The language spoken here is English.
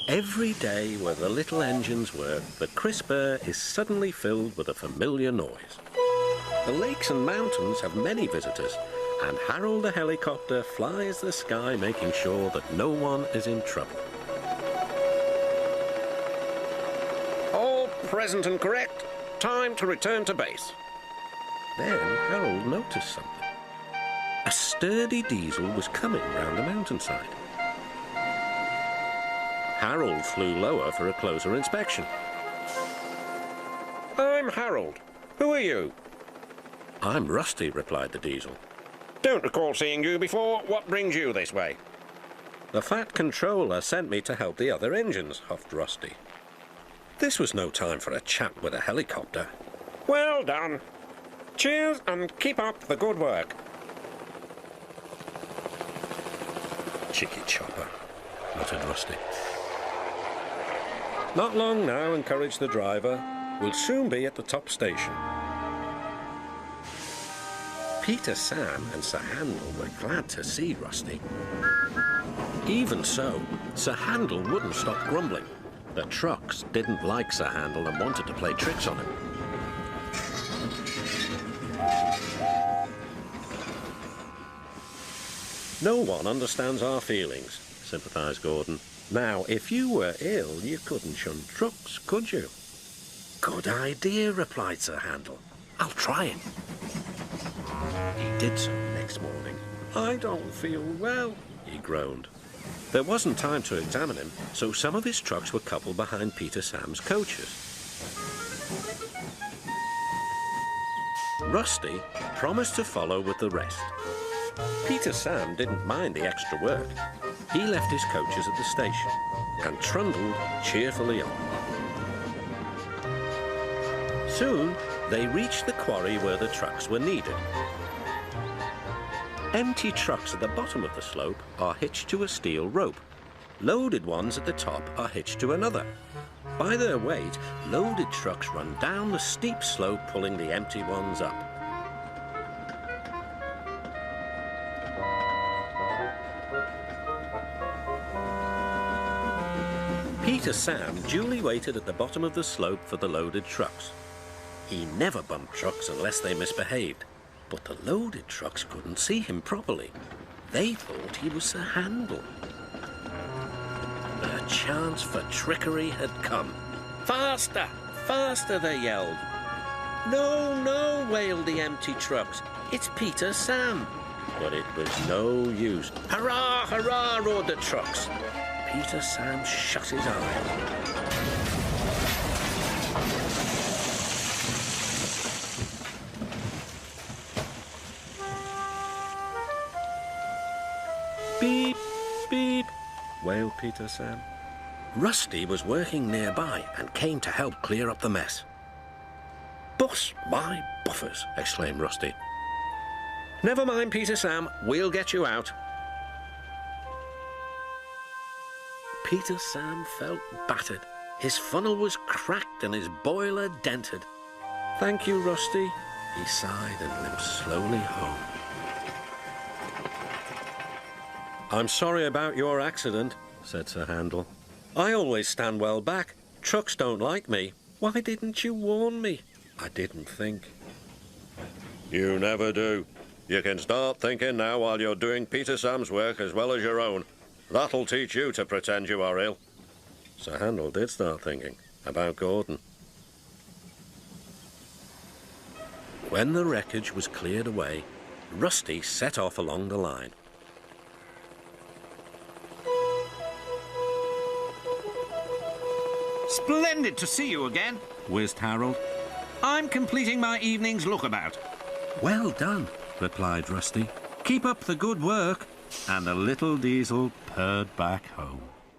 Every day where the little engines work, the crisp air is suddenly filled with a familiar noise. The lakes and mountains have many visitors, and Harold the helicopter flies the sky making sure that no one is in trouble. All present and correct. Time to return to base. Then Harold noticed something. A sturdy diesel was coming round the mountainside. Harold flew lower for a closer inspection. I'm Harold. Who are you? I'm Rusty, replied the diesel. Don't recall seeing you before. What brings you this way? The Fat Controller sent me to help the other engines, huffed Rusty. This was no time for a chat with a helicopter. Well done. Cheers and keep up the good work. Cheeky chopper, muttered Rusty. Not long now, encouraged the driver. We'll soon be at the top station. Peter, Sam and Sir Handel were glad to see Rusty. Even so, Sir Handel wouldn't stop grumbling. The trucks didn't like Sir Handel and wanted to play tricks on him. No one understands our feelings, sympathised Gordon. Now, if you were ill, you couldn't shun trucks, could you? Good idea, replied Sir Handel. I'll try it. He did so next morning. I don't feel well, he groaned. There wasn't time to examine him, so some of his trucks were coupled behind Peter Sam's coaches. Rusty promised to follow with the rest. Peter Sam didn't mind the extra work. He left his coaches at the station and trundled cheerfully on. Soon, they reached the quarry where the trucks were needed. Empty trucks at the bottom of the slope are hitched to a steel rope. Loaded ones at the top are hitched to another. By their weight, loaded trucks run down the steep slope, pulling the empty ones up. Peter Sam duly waited at the bottom of the slope for the loaded trucks. He never bumped trucks unless they misbehaved, but the loaded trucks couldn't see him properly. They thought he was Sir Handel. Their chance for trickery had come. Faster! Faster, they yelled. No, no, wailed the empty trucks. It's Peter Sam. But it was no use. Hurrah, hurrah, roared the trucks. Peter Sam shut his eyes. Beep, beep, wailed Peter Sam. Rusty was working nearby and came to help clear up the mess. Bust my buffers, exclaimed Rusty. Never mind, Peter Sam, we'll get you out. Peter Sam felt battered. His funnel was cracked and his boiler dented. Thank you, Rusty, he sighed and limped slowly home. I'm sorry about your accident, said Sir Handel. I always stand well back. Trucks don't like me. Why didn't you warn me? I didn't think. You never do. You can start thinking now while you're doing Peter Sam's work as well as your own. That'll teach you to pretend you are ill. Sir Handel did start thinking about Gordon. When the wreckage was cleared away, Rusty set off along the line. Splendid to see you again, whizzed Harold. I'm completing my evening's lookabout. Well done, replied Rusty. Keep up the good work. And the little diesel purred back home.